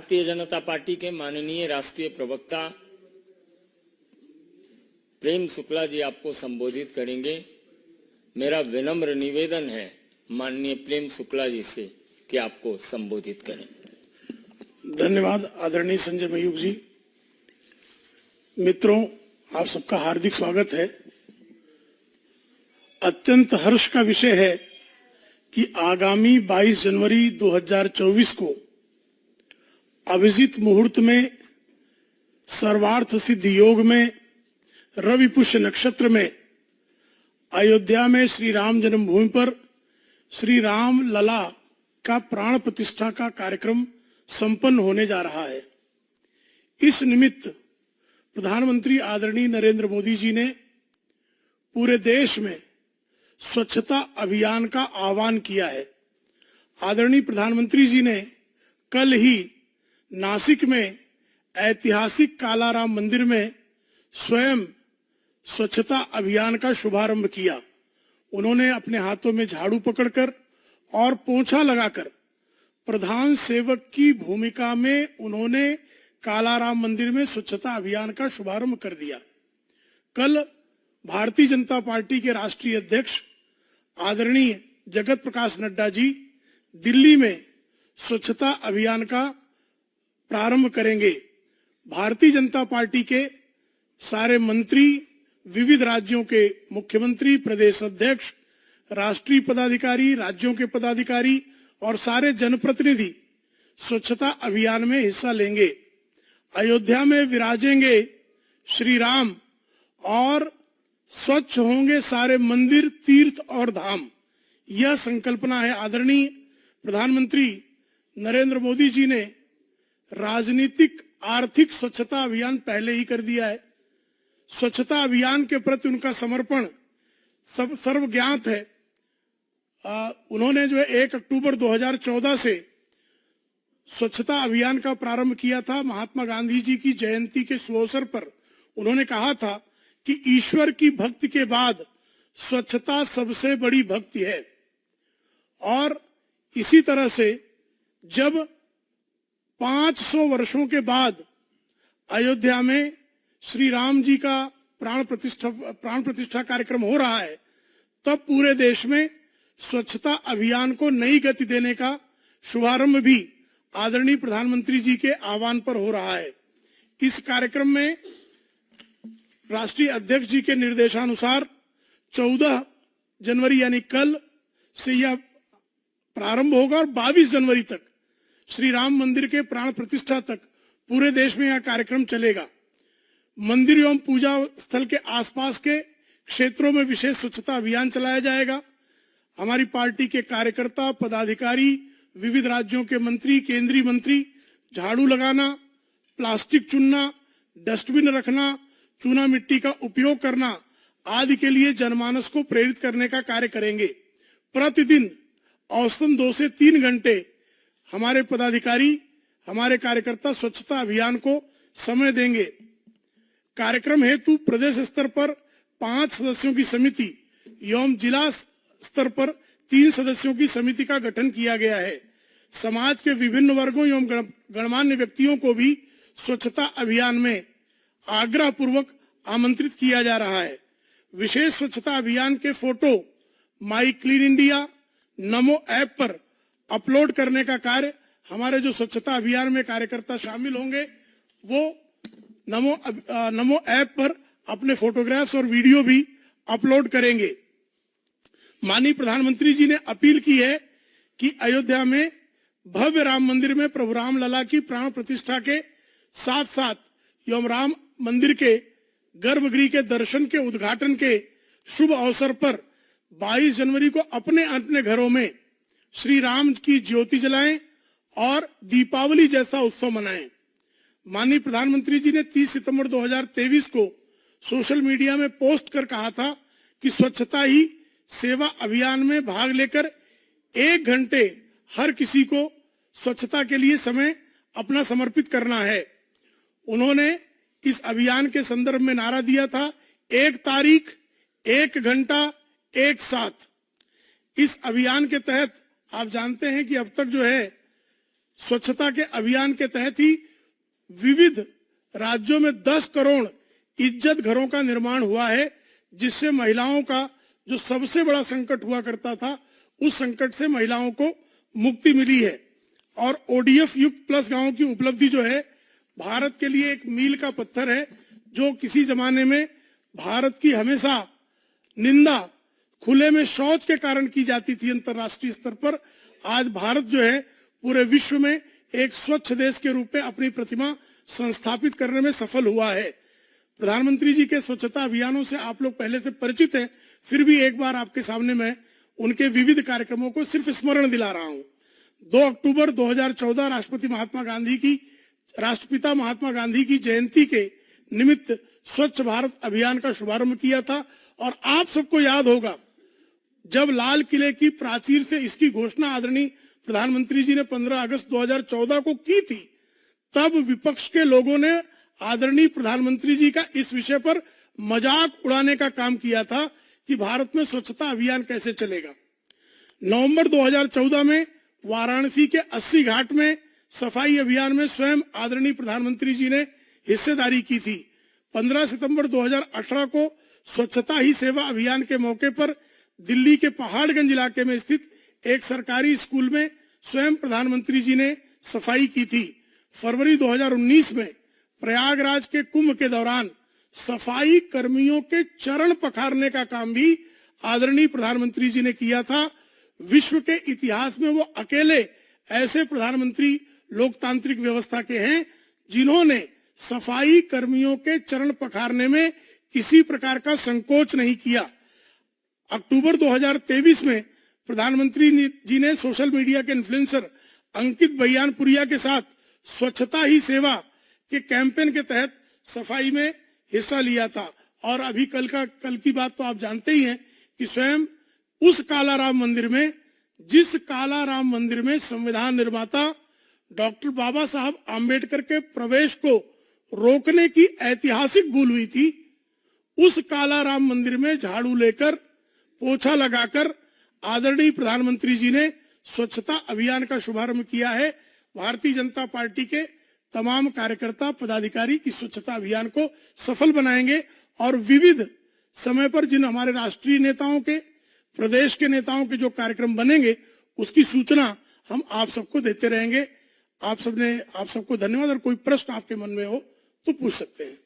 Bharatiya Janata party के माननीय राष्ट्रीय प्रवक्ता प्रेम शुक्ला जी आपको संबोधित करेंगे। मेरा विनम्र निवेदन है माननीय प्रेम शुक्ला जी से कि आपको संबोधित करें। धन्यवाद आदरणीय संजय मयूख जी। मित्रों, आप सबका हार्दिक स्वागत है। अत्यंत हर्ष का विषय है कि आगामी 22 जनवरी 2024 को अभिजीत मुहूर्त में सर्वार्थ सिद्ध योग में रवि पुष्य नक्षत्र में अयोध्या में श्री राम जन्मभूमि पर श्री राम लला का प्राण प्रतिष्ठा का कार्यक्रम संपन्न होने जा रहा है। इस निमित्त प्रधानमंत्री आदरणीय नरेंद्र मोदी जी ने पूरे देश में स्वच्छता अभियान का आह्वान किया है। आदरणीय प्रधानमंत्री जी ने कल ही नासिक में ऐतिहासिक कालाराम मंदिर में स्वयं स्वच्छता अभियान का शुभारंभ किया। उन्होंने अपने हाथों में झाड़ू पकड़कर और पोंछा लगाकर प्रधान सेवक की भूमिका में उन्होंने कालाराम मंदिर में स्वच्छता अभियान का शुभारंभ कर दिया। कल भारतीय जनता पार्टी के राष्ट्रीय अध्यक्ष आदरणीय जगत प्रकाश नड्डा जी दिल्ली में स्वच्छता अभियान का प्रारंभ करेंगे। भारतीय जनता पार्टी के सारे मंत्री, विविध राज्यों के मुख्यमंत्री, प्रदेश अध्यक्ष, राष्ट्रीय पदाधिकारी, राज्यों के पदाधिकारी और सारे जनप्रतिनिधि स्वच्छता अभियान में हिस्सा लेंगे। अयोध्या में विराजेंगे श्री राम और स्वच्छ होंगे सारे मंदिर, तीर्थ और धाम। यह संकल्पना है। आदरणीय प्रधानमंत्री नरेंद्र मोदी जी ने राजनीतिक आर्थिक स्वच्छता अभियान पहले ही कर दिया है। स्वच्छता अभियान के प्रति उनका समर्पण सब सर्वज्ञात है। उन्होंने जो है 1 अक्टूबर 2014 से स्वच्छता अभियान का प्रारंभ किया था। महात्मा गांधी जी की जयंती के सुअवसर पर उन्होंने कहा था कि ईश्वर की भक्ति के बाद स्वच्छता सबसे बड़ी भक्ति है। और इसी तरह से जब 500 वर्षों के बाद अयोध्या में श्री राम जी का प्राण प्रतिष्ठा कार्यक्रम हो रहा है, तब पूरे देश में स्वच्छता अभियान को नई गति देने का शुभारंभ भी आदरणीय प्रधानमंत्री जी के आह्वान पर हो रहा है। इस कार्यक्रम में राष्ट्रीय अध्यक्ष जी के निर्देशानुसार 14 जनवरी यानी कल से यह प्रारंभ होगा और 22 जनवरी तक श्री राम मंदिर के प्राण प्रतिष्ठा तक पूरे देश में यह कार्यक्रम चलेगा। मंदिर एवं पूजा स्थल के आसपास के क्षेत्रों में विशेष स्वच्छता अभियान चलाया जाएगा। हमारी पार्टी के कार्यकर्ता, पदाधिकारी, विविध राज्यों के मंत्री, केंद्रीय मंत्री झाड़ू लगाना, प्लास्टिक चुनना, डस्टबिन रखना, चूना मिट्टी का उपयोग करना आदि के लिए जनमानस को प्रेरित करने का कार्य करेंगे। प्रतिदिन औसतन 2 से 3 घंटे हमारे पदाधिकारी, हमारे कार्यकर्ता स्वच्छता अभियान को समय देंगे। कार्यक्रम हेतु प्रदेश स्तर पर 5 सदस्यों की समिति एवं जिला स्तर पर 3 सदस्यों की समिति का गठन किया गया है। समाज के विभिन्न वर्गों एवं गणमान्य व्यक्तियों को भी स्वच्छता अभियान में आग्रह पूर्वक आमंत्रित किया जा रहा है। विशेष स्वच्छता अभियान के फोटो माई क्लीन इंडिया नमो ऐप पर अपलोड करने का कार्य हमारे जो स्वच्छता अभियान में कार्यकर्ता शामिल होंगे वो नमो ऐप पर अपने फोटोग्राफ्स और वीडियो भी अपलोड करेंगे। माननीय प्रधानमंत्री जी ने अपील की है कि अयोध्या में भव्य राम मंदिर में प्रभु राम लला की प्राण प्रतिष्ठा के साथ साथ एवं राम मंदिर के गर्भगृह के दर्शन के उद्घाटन के शुभ अवसर पर 22 जनवरी को अपने अपने घरों में श्री राम की ज्योति जलाएं और दीपावली जैसा उत्सव मनाएं। माननीय प्रधानमंत्री जी ने 30 सितंबर 2023 को सोशल मीडिया में पोस्ट कर कहा था कि स्वच्छता ही सेवा अभियान में भाग लेकर 1 घंटे हर किसी को स्वच्छता के लिए समय अपना समर्पित करना है। उन्होंने इस अभियान के संदर्भ में नारा दिया था 1 तारीख 1 घंटा 1 साथ। इस अभियान के तहत आप जानते हैं कि अब तक जो है स्वच्छता के अभियान के तहत ही विविध राज्यों में 10 करोड़ इज्जत घरों का निर्माण हुआ है, जिससे महिलाओं का जो सबसे बड़ा संकट हुआ करता था, उस संकट से महिलाओं को मुक्ति मिली है। और ओडीएफ युक्त प्लस गांव की उपलब्धि जो है, भारत के लिए एक मील का पत्थर है, जो किसी जमाने में भारत की हमेशा निंदा खुले में शौच के कारण की जाती थी अंतर्राष्ट्रीय स्तर पर। आज भारत जो है पूरे विश्व में एक स्वच्छ देश के रूप में अपनी प्रतिमा संस्थापित करने में सफल हुआ है। प्रधानमंत्री जी के स्वच्छता अभियानों से आप लोग पहले से परिचित हैं, फिर भी एक बार आपके सामने मैं उनके विविध कार्यक्रमों को सिर्फ स्मरण दिला रहा हूं। 2 अक्टूबर 2014 राष्ट्रपिता महात्मा गांधी की जयंती के निमित्त स्वच्छ भारत अभियान का शुभारंभ किया था। और आप सबको याद होगा, जब लाल किले की प्राचीर से इसकी घोषणा आदरणीय प्रधानमंत्री जी ने 15 अगस्त 2014 को की थी, तब विपक्ष के लोगों ने आदरणीय प्रधानमंत्री जी का इस विषय पर मजाक उड़ाने का काम किया था कि भारत में स्वच्छता अभियान कैसे चलेगा। नवंबर 2014 में वाराणसी के 80 घाट में सफाई अभियान में स्वयं आदरणीय प्रधानमंत्री जी ने हिस्सेदारी की थी। 15 सितंबर 2018 को स्वच्छता ही सेवा अभियान के मौके पर दिल्ली के पहाड़गंज इलाके में स्थित एक सरकारी स्कूल में स्वयं प्रधानमंत्री जी ने सफाई की थी। फरवरी 2019 में प्रयागराज के कुंभ के दौरान सफाई कर्मियों के चरण पखारने का काम भी आदरणीय प्रधानमंत्री जी ने किया था। विश्व के इतिहास में वो अकेले ऐसे प्रधानमंत्री लोकतांत्रिक व्यवस्था के हैं जिन्होंने सफाई कर्मियों के चरण पखारने में किसी प्रकार का संकोच नहीं किया। अक्टूबर 2023 में प्रधानमंत्री जी ने सोशल मीडिया के इन्फ्लुएंसर अंकित बयानपुरिया के साथ स्वच्छता ही सेवा के कैंपेन के तहत सफाई में हिस्सा लिया था। और अभी कल की बात तो आप जानते ही हैं कि स्वयं उस काला राम मंदिर में, जिस काला राम मंदिर में संविधान निर्माता डॉक्टर बाबा साहब आम्बेडकर के प्रवेश को रोकने की ऐतिहासिक भूल हुई थी, उस काला राम मंदिर में झाड़ू लेकर, पोछा लगाकर आदरणीय प्रधानमंत्री जी ने स्वच्छता अभियान का शुभारंभ किया है। भारतीय जनता पार्टी के तमाम कार्यकर्ता पदाधिकारी इस स्वच्छता अभियान को सफल बनाएंगे और विविध समय पर जिन हमारे राष्ट्रीय नेताओं के, प्रदेश के नेताओं के जो कार्यक्रम बनेंगे, उसकी सूचना हम आप सबको देते रहेंगे। आप सबको धन्यवाद। और कोई प्रश्न आपके मन में हो तो पूछ सकते हैं।